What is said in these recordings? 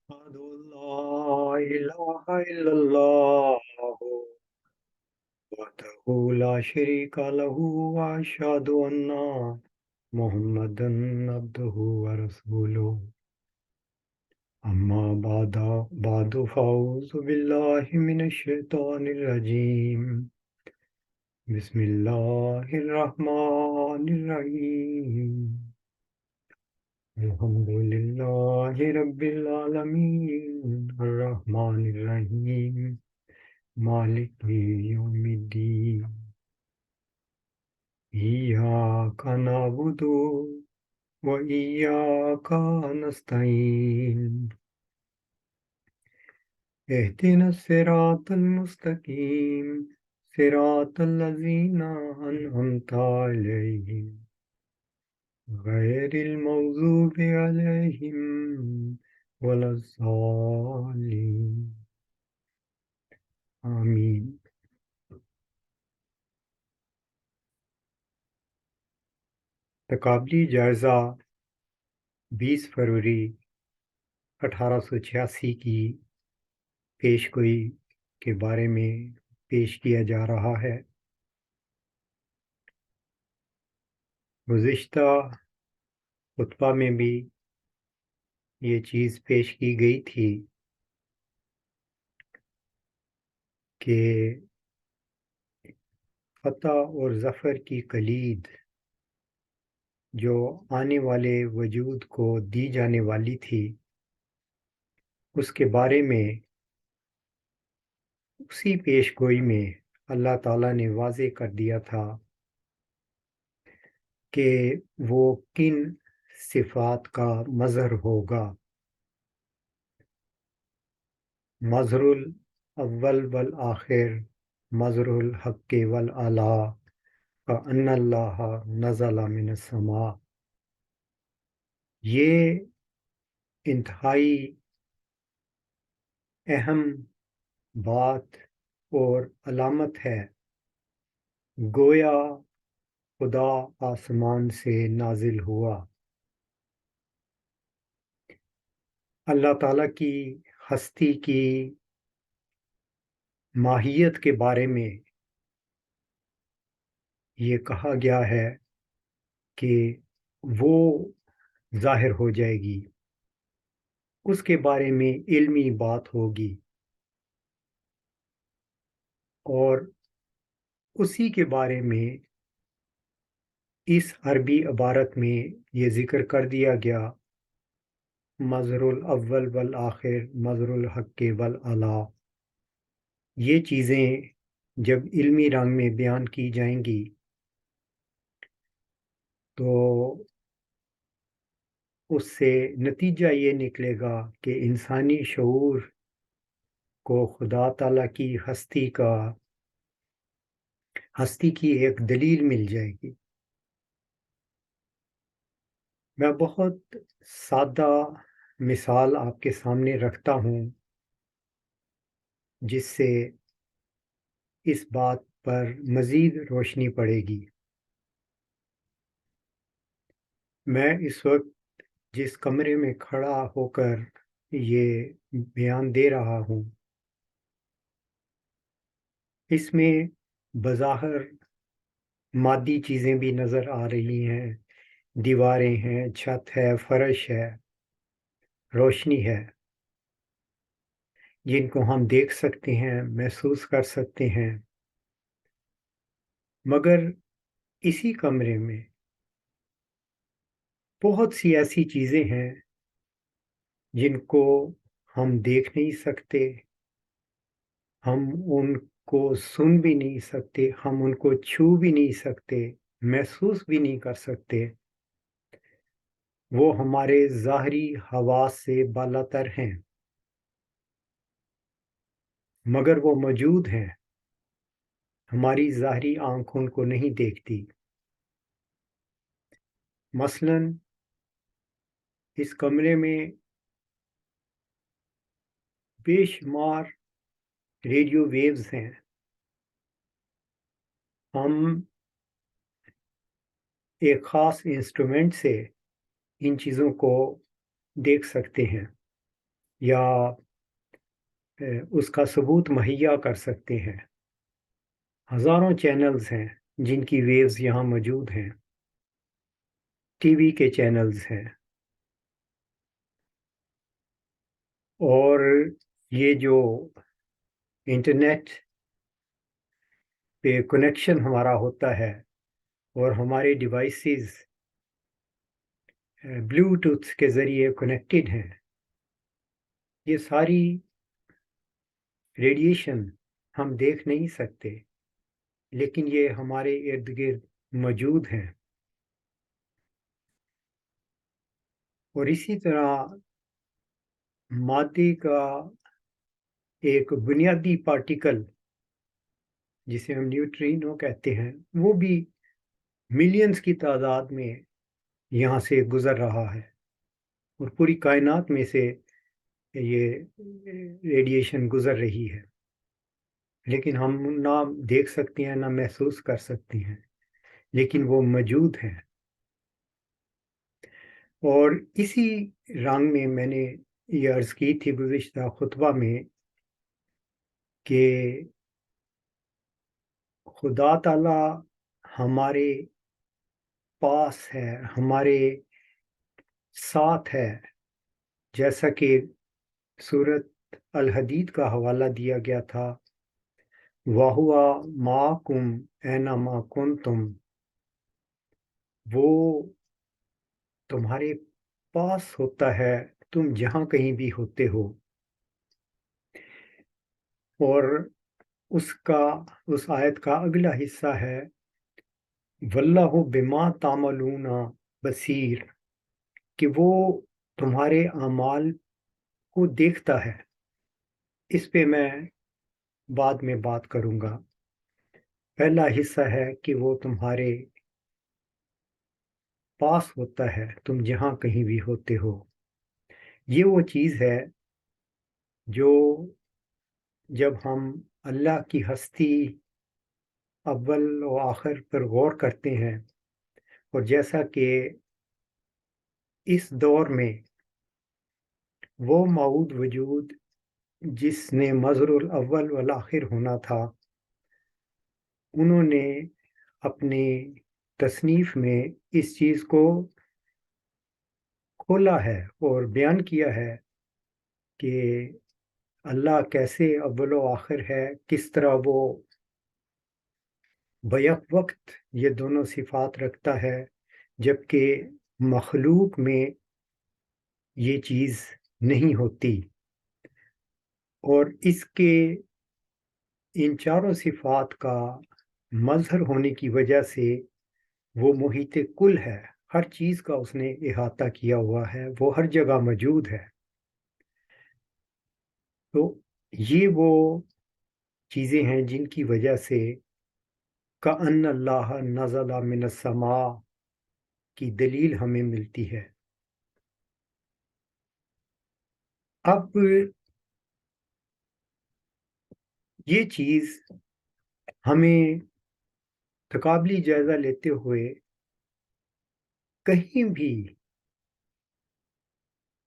أشهد أن لا إله إلا الله وحده لا شريك له وأشهد أن محمدا عبده ورسوله أما بعد فأعوذ بالله من الشيطان الرجيم بسم الله الرحمن الرحيم الحمد لله رب العالمين الرحمن الرحيم مالك يوم الدين إياك نعبد وإياك نستعين اهدنا الصراط المستقيم صراط الذين أنعمت عليهم غير المغضوب عليهم ولا الضالين آمین۔ تقابلی جائزہ 20 فروری 1886 کی پیش گوئی کے بارے میں پیش کیا جا رہا ہے۔ گزشتہ خطبہ میں بھی یہ چیز پیش کی گئی تھی کہ فتح اور ظفر کی کلید جو آنے والے وجود کو دی جانے والی تھی، اس کے بارے میں اسی پیش گوئی میں اللہ تعالیٰ نے واضح کر دیا تھا کہ وہ کن صفات کا مظہر ہوگا۔ مظہر الاول والآخر، مظہر الحق والعلا، کأن اللہ نزل من السماء۔ یہ انتہائی اہم بات اور علامت ہے، گویا خدا آسمان سے نازل ہوا۔ اللہ تعالیٰ کی ہستی کی ماہیت کے بارے میں یہ کہا گیا ہے کہ وہ ظاہر ہو جائے گی، اس کے بارے میں علمی بات ہوگی، اور اسی کے بارے میں اس عربی عبارت میں یہ ذکر کر دیا گیا، مظہر الاول والآخر، مظہر الحق والعلا۔ یہ چیزیں جب علمی رنگ میں بیان کی جائیں گی تو اس سے نتیجہ یہ نکلے گا کہ انسانی شعور کو خدا تعالیٰ کی ہستی کی ایک دلیل مل جائے گی۔ میں بہت سادہ مثال آپ کے سامنے رکھتا ہوں جس سے اس بات پر مزید روشنی پڑے گی۔ میں اس وقت جس کمرے میں کھڑا ہو کر یہ بیان دے رہا ہوں، اس میں بظاہر مادی چیزیں بھی نظر آ رہی ہیں، دیواریں ہیں، چھت ہے، فرش ہے، روشنی ہے، جن کو ہم دیکھ سکتے ہیں، محسوس کر سکتے ہیں۔ مگر اسی کمرے میں بہت سی ایسی چیزیں ہیں جن کو ہم دیکھ نہیں سکتے، ہم ان کو سن بھی نہیں سکتے، ہم ان کو چھو بھی نہیں سکتے، محسوس بھی نہیں کر سکتے۔ وہ ہمارے ظاہری حواس سے بالاتر ہیں، مگر وہ موجود ہیں، ہماری ظاہری آنکھ ان کو نہیں دیکھتی۔ مثلاً اس کمرے میں بے شمار ریڈیو ویوز ہیں، ہم ایک خاص انسٹرومنٹ سے ان چیزوں کو دیکھ سکتے ہیں۔ یا اس کا ثبوت مہیا کر سکتے ہیں۔ ہزاروں چینلز ہیں جن کی ویوز یہاں موجود ہیں، ٹی وی کے چینلز ہیں، اور یہ جو انٹرنیٹ پہ کنیکشن ہمارا ہوتا ہے اور ہمارے ڈیوائسز بلوٹوتھ کے ذریعے کنیکٹڈ ہیں، یہ ساری ریڈیشن ہم دیکھ نہیں سکتے، لیکن یہ ہمارے ارد گرد موجود ہیں۔ اور اسی طرح مادے کا ایک بنیادی پارٹیکل جسے ہم نیوٹرینو کہتے ہیں، وہ بھی ملینز کی تعداد میں یہاں سے گزر رہا ہے، اور پوری کائنات میں سے یہ ریڈیشن گزر رہی ہے، لیکن ہم نہ دیکھ سکتے ہیں نہ محسوس کر سکتے ہیں، لیکن وہ موجود ہیں۔ اور اسی رنگ میں میں نے یہ عرض کی تھی گزشتہ خطبہ میں کہ خدا تعالی ہمارے پاس ہے، ہمارے ساتھ ہے، جیسا کہ سورۃ الحدید کا حوالہ دیا گیا تھا، وَهُوَ مَعَكُمْ أَيْنَمَا كُنْتُمْ، وہ تمہارے پاس ہوتا ہے تم جہاں کہیں بھی ہوتے ہو۔ اور اس آیت کا اگلا حصہ ہے وَاللَّهُ بِمَا تَعْمَلُونَ بَصِيرٌ، کہ وہ تمہارے اعمال کو دیکھتا ہے۔ اس پہ میں بعد میں بات کروں گا۔ پہلا حصہ ہے کہ وہ تمہارے پاس ہوتا ہے تم جہاں کہیں بھی ہوتے ہو۔ یہ وہ چیز ہے جو جب ہم اللہ کی ہستی اول و آخر پر غور کرتے ہیں، اور جیسا کہ اس دور میں وہ موعود وجود جس نے مظہر الاول والآخر ہونا تھا، انہوں نے اپنی تصنیف میں اس چیز کو کھولا ہے اور بیان کیا ہے کہ اللہ کیسے اول و آخر ہے، کس طرح وہ بیک وقت یہ دونوں صفات رکھتا ہے، جبکہ مخلوق میں یہ چیز نہیں ہوتی۔ اور اس کے ان چاروں صفات کا مظہر ہونے کی وجہ سے وہ محیط کل ہے، ہر چیز کا اس نے احاطہ کیا ہوا ہے، وہ ہر جگہ موجود ہے۔ تو یہ وہ چیزیں ہیں جن کی وجہ سے کأن اللہ نزل من السماء کی دلیل ہمیں ملتی ہے۔ اب یہ چیز ہمیں تقابلی جائزہ لیتے ہوئے کہیں بھی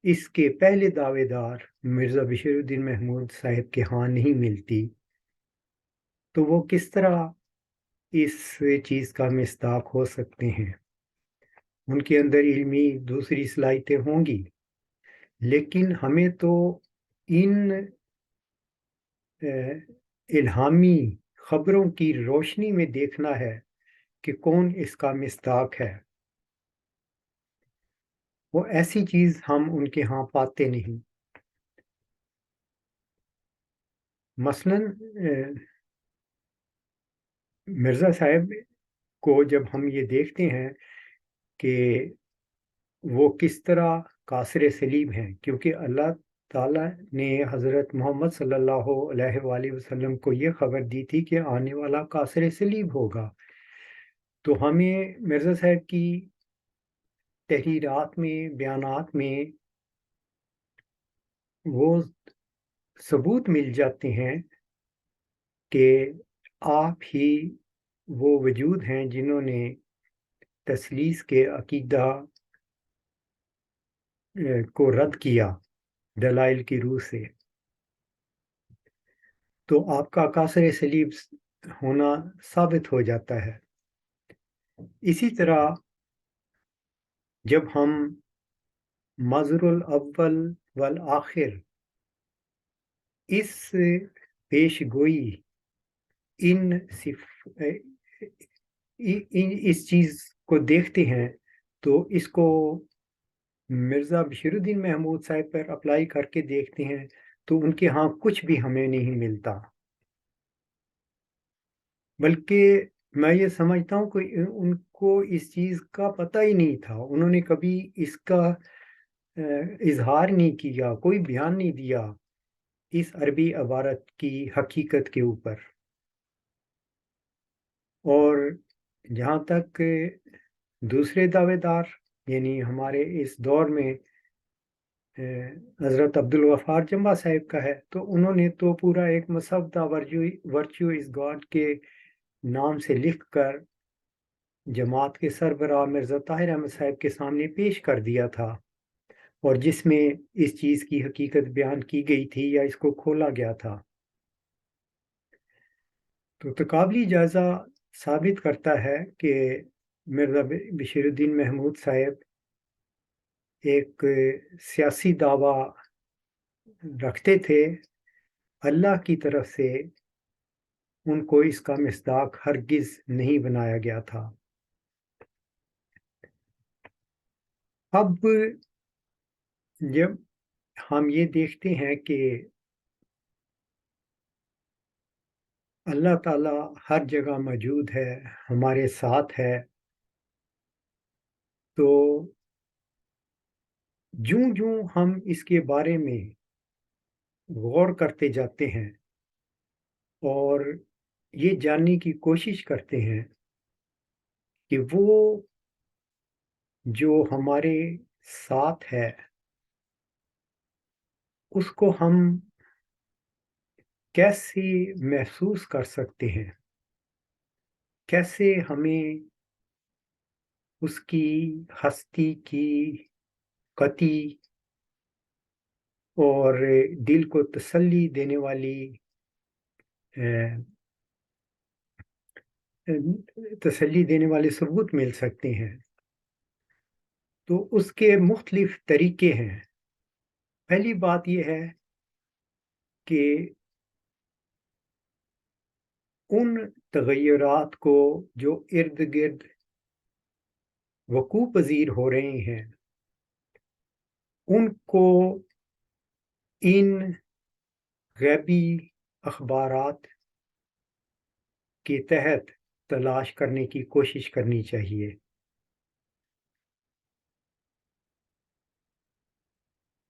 اس کے پہلے دعوے دار مرزا بشیر الدین محمود صاحب کے ہاں نہیں ملتی، تو وہ کس طرح اس چیز کا مصداق ہو سکتے ہیں؟ ان کے اندر علمی دوسری صلاحیتیں ہوں گی، لیکن ہمیں تو ان الہامی خبروں کی روشنی میں دیکھنا ہے کہ کون اس کا مصداق ہے۔ وہ ایسی چیز ہم ان کے ہاں پاتے نہیں۔ مثلا مرزا صاحب کو جب ہم یہ دیکھتے ہیں کہ وہ کس طرح قاصر صلیب ہیں، کیونکہ اللہ تعالیٰ نے حضرت محمد صلی اللہ علیہ وآلہ وسلم کو یہ خبر دی تھی کہ آنے والا قاصر صلیب ہوگا، تو ہمیں مرزا صاحب کی تحریرات میں، بیانات میں وہ ثبوت مل جاتے ہیں کہ آپ ہی وہ وجود ہیں جنہوں نے تثلیث کے عقیدہ کو رد کیا، دلائل کی روح سے، تو آپ کا قاصر صلیب ہونا ثابت ہو جاتا ہے۔ اسی طرح جب ہم مظہر الاول والآخر اس پیش گوئی اس چیز کو دیکھتے ہیں تو اس کو مرزا بشیر الدین محمود صاحب پر اپلائی کر کے دیکھتے ہیں تو ان کے ہاں کچھ بھی ہمیں نہیں ملتا، بلکہ میں یہ سمجھتا ہوں کہ ان کو اس چیز کا پتہ ہی نہیں تھا، انہوں نے کبھی اس کا اظہار نہیں کیا، کوئی بیان نہیں دیا اس عربی عبارت کی حقیقت کے اوپر۔ اور جہاں تک دوسرے دعوے دار یعنی ہمارے اس دور میں حضرت عبدالغفار جمبا صاحب کا ہے، تو انہوں نے تو پورا ایک مسودہ ورچو از گاڈ کے نام سے لکھ کر جماعت کے سربراہ مرزا طاہر احمد صاحب کے سامنے پیش کر دیا تھا، اور جس میں اس چیز کی حقیقت بیان کی گئی تھی یا اس کو کھولا گیا تھا۔ تو تقابلی جائزہ ثابت کرتا ہے کہ مرزا بشیر الدین محمود صاحب ایک سیاسی دعویٰ رکھتے تھے، اللہ کی طرف سے ان کو اس کا مصداق ہرگز نہیں بنایا گیا تھا۔ اب جب ہم یہ دیکھتے ہیں کہ اللہ تعالیٰ ہر جگہ موجود ہے، ہمارے ساتھ ہے، تو جوں جوں ہم اس کے بارے میں غور کرتے جاتے ہیں اور یہ جاننے کی کوشش کرتے ہیں کہ وہ جو ہمارے ساتھ ہے اس کو ہم کیسے محسوس کر سکتے ہیں، کیسے ہمیں اس کی ہستی کی قطعی اور دل کو تسلی دینے والی ثبوت مل سکتے ہیں۔ تو اس کے مختلف طریقے ہیں۔ پہلی بات یہ ہے کہ ان تغیرات کو جو ارد گرد وقوع پذیر ہو رہے ہیں ان کو ان غیبی اخبارات کے تحت تلاش کرنے کی کوشش کرنی چاہیے۔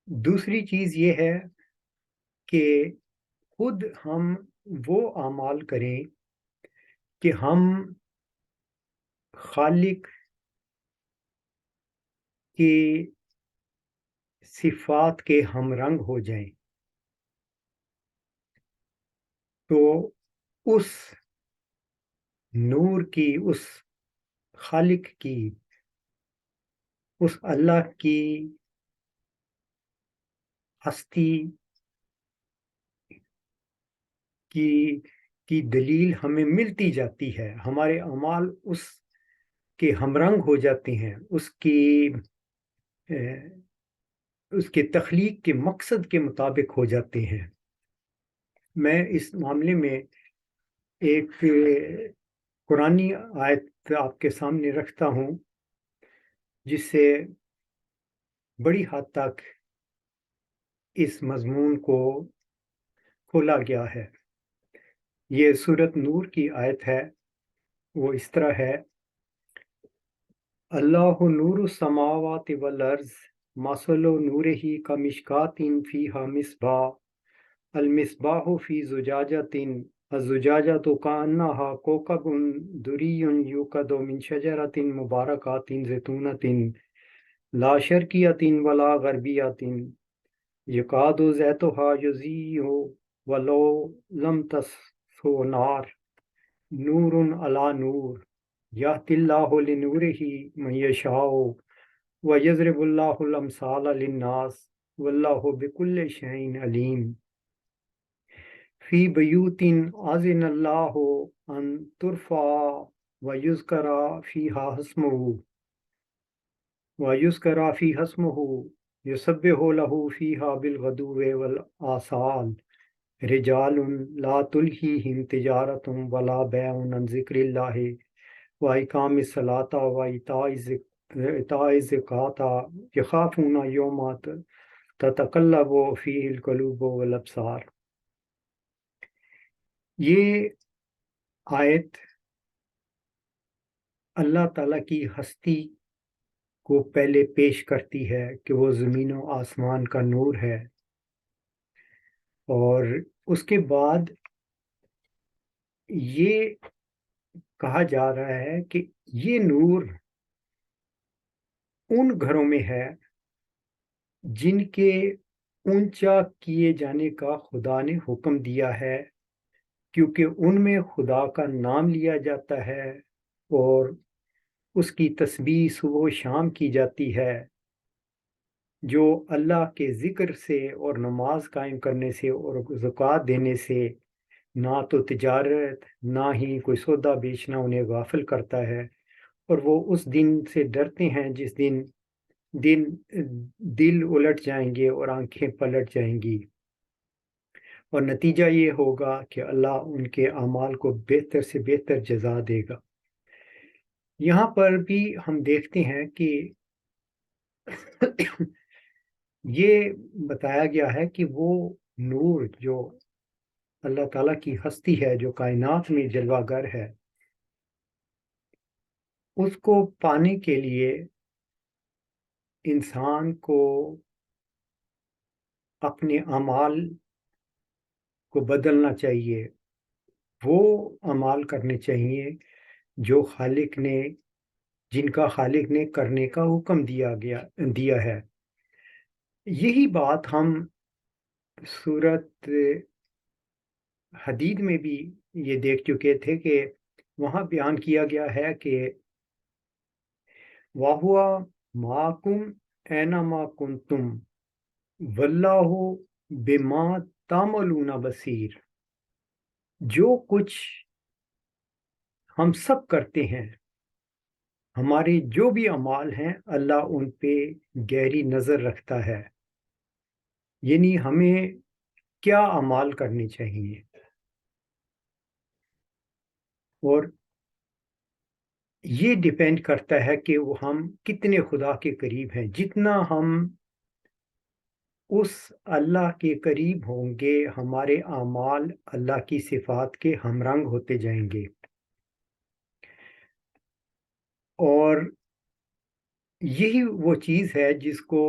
دوسری چیز یہ ہے کہ خود ہم وہ اعمال کریں کہ ہم خالق کی صفات کے ہم رنگ ہو جائیں، تو اس نور کی، اس خالق کی، اس اللہ کی ہستی کی دلیل ہمیں ملتی جاتی ہے، ہمارے اعمال اس کے ہمرنگ ہو جاتے ہیں، اس کے تخلیق کے مقصد کے مطابق ہو جاتے ہیں۔ میں اس معاملے میں ایک قرآنی آیت آپ کے سامنے رکھتا ہوں جس سے بڑی حد تک اس مضمون کو کھولا گیا ہے۔ یہ سورۃ نور کی آیت ہے، وہ اس طرح ہے: اللہ نور السماوات والارض مثل نورہ کمشکاۃ فیہا مصباح المصباح فی زجاجۃ الزجاجۃ کأنہا کوکب دری یوقد من شجرۃ مبارکۃ زیتونۃ لا شرقیۃ ولا غربیۃ یکاد زیتها یضیء ولو لم تمسسہ نار نور علی نور یہدی اللہ لنورہ من یشاء ویضرب اللہ الامثال للناس واللہ بکل شیء علیم فی بیوت اذن اللہ ان ترفع ویذکر فیہا اسمہ یسبح لہ فیہا بالغدو والآصال رجال لا تلہیہم تجارت ولا بیع عن ذکر اللہ وإقام الصلاۃ وإیتاء الزکاۃ یخافون یوما تتقلب فیہ القلوب والابصار۔ یہ آیت اللہ تعالیٰ کی ہستی کو پہلے پیش کرتی ہے کہ وہ زمین و آسمان کا نور ہے، اور اس کے بعد یہ کہا جا رہا ہے کہ یہ نور ان گھروں میں ہے جن کے اونچا کیے جانے کا خدا نے حکم دیا ہے، کیونکہ ان میں خدا کا نام لیا جاتا ہے اور اس کی تسبیح صبح و شام کی جاتی ہے، جو اللہ کے ذکر سے اور نماز قائم کرنے سے اور زکوٰۃ دینے سے نہ تو تجارت نہ ہی کوئی سودا بیچنا انہیں غافل کرتا ہے، اور وہ اس دن سے ڈرتے ہیں جس دن دل الٹ جائیں گے اور آنکھیں پلٹ جائیں گی، اور نتیجہ یہ ہوگا کہ اللہ ان کے اعمال کو بہتر سے بہتر جزا دے گا۔ یہاں پر بھی ہم دیکھتے ہیں کہ یہ بتایا گیا ہے کہ وہ نور جو اللہ تعالیٰ کی ہستی ہے، جو کائنات میں جلوہ گر ہے، اس کو پانے کے لیے انسان کو اپنے اعمال کو بدلنا چاہیے، وہ اعمال کرنے چاہیے جو جن کا خالق نے کرنے کا حکم دیا ہے۔ یہی بات ہم سورت حدید میں بھی یہ دیکھ چکے تھے کہ وہاں بیان کیا گیا ہے کہ وَهُوَ مَعَكُمْ أَيْنَمَا كُنْتُمْ وَاللَّهُ بِمَا تَعْمَلُونَ بَصِيرٌ۔ جو کچھ ہم سب کرتے ہیں، ہمارے جو بھی اعمال ہیں، اللہ ان پہ گہری نظر رکھتا ہے، یعنی ہمیں کیا اعمال کرنے چاہیے، اور یہ ڈیپینڈ کرتا ہے کہ وہ ہم کتنے خدا کے قریب ہیں۔ جتنا ہم اس اللہ کے قریب ہوں گے، ہمارے اعمال اللہ کی صفات کے ہم رنگ ہوتے جائیں گے، اور یہی وہ چیز ہے جس کو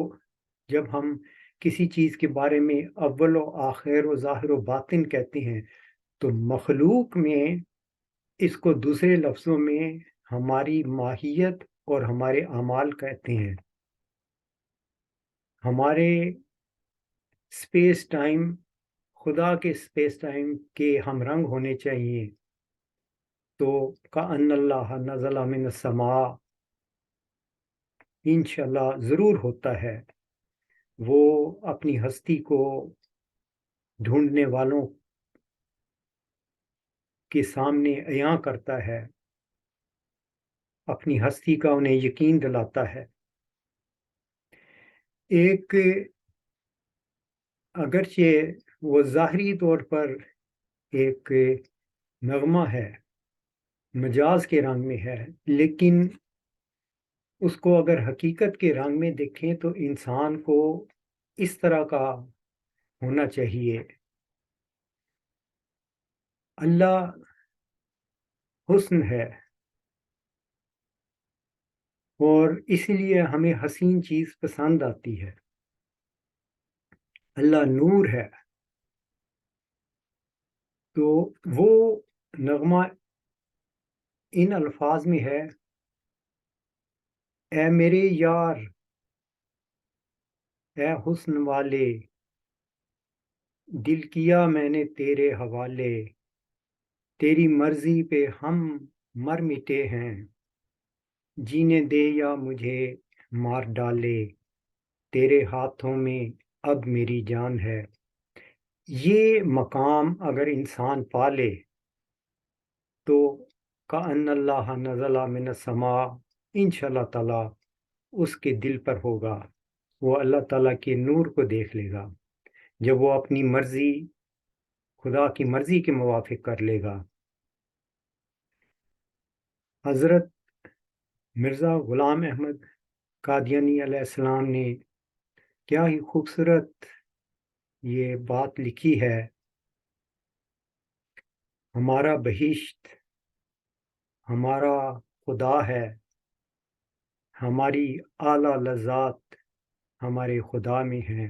جب ہم کسی چیز کے بارے میں اول و آخر و ظاہر و باطن کہتے ہیں، تو مخلوق میں اس کو دوسرے لفظوں میں ہماری ماہیت اور ہمارے اعمال کہتے ہیں۔ ہمارے سپیس ٹائم خدا کے سپیس ٹائم کے ہم رنگ ہونے چاہیے، تو کأن اللہ نزل من السماء انشاءاللہ ضرور ہوتا ہے، وہ اپنی ہستی کو ڈھونڈنے والوں کے سامنے عیاں کرتا ہے، اپنی ہستی کا انہیں یقین دلاتا ہے۔ ایک اگرچہ وہ ظاہری طور پر ایک نغمہ ہے، مجاز کے رنگ میں ہے، لیکن اس کو اگر حقیقت کے رنگ میں دیکھیں تو انسان کو اس طرح کا ہونا چاہیے۔ اللہ حسن ہے، اور اس لیے ہمیں حسین چیز پسند آتی ہے۔ اللہ نور ہے، تو وہ نغمہ ان الفاظ میں ہے، اے میرے یار، اے حسن والے، دل کیا میں نے تیرے حوالے، تیری مرضی پہ ہم مر مٹے ہیں، جینے دے یا مجھے مار ڈالے، تیرے ہاتھوں میں اب میری جان ہے۔ یہ مقام اگر انسان پالے تو کأن اللہ نزل من السماء، انشاءاللہ تعالیٰ اس کے دل پر ہوگا، وہ اللہ تعالیٰ کے نور کو دیکھ لے گا جب وہ اپنی مرضی، خدا کی مرضی کے موافق کر لے گا۔ حضرت مرزا غلام احمد قادیانی علیہ السلام نے کیا ہی خوبصورت یہ بات لکھی ہے، ہمارا بہشت ہمارا خدا ہے، ہماری اعلیٰ لذات ہمارے خدا میں ہیں۔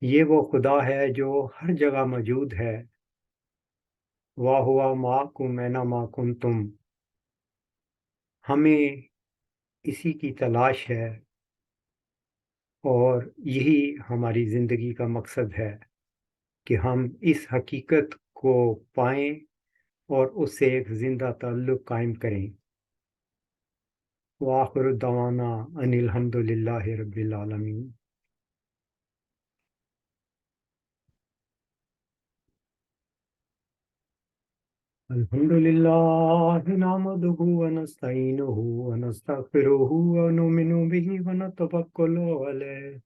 یہ وہ خدا ہے جو ہر جگہ موجود ہے۔ وَهُوَ مَعَكُمْ أَيْنَمَا كُنْتُمْ، ہمیں اسی کی تلاش ہے، اور یہی ہماری زندگی کا مقصد ہے کہ ہم اس حقیقت کو پائیں اور اس سے ایک زندہ تعلق قائم کریں۔ وآخر دعوانا ان الحمد للہ رب العالمین۔ الحمد للہ نحمده ونستعینه ونستغفره ونؤمن به ونتوکل علیہ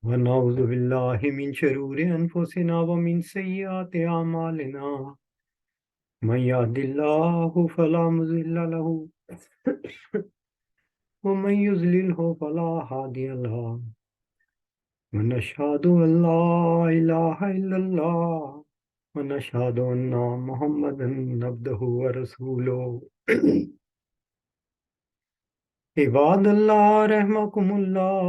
ونعوذ باللہ من شرور انفسنا ومن سیئات اعمالنا، من يهد الله فلا مضل له ومن يضلله فلا هادي له، ونشهد ان لا اله الا الله ونشهد ان محمدا عبده ورسوله۔ عباد اللہ رحمكم اللہ،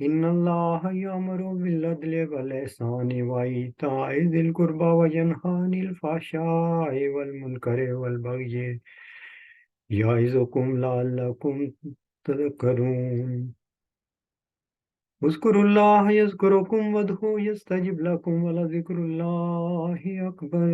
ان اللہ یامر بالعدل والاحسان وایتاء ذی القربى وینہی عن الفحشاء والمنکر والبغی یعظکم لعلکم تذکرون۔ اذکروا اللہ یذکرکم وادعوہ یستجب لکم ولذکر اللہ اکبر۔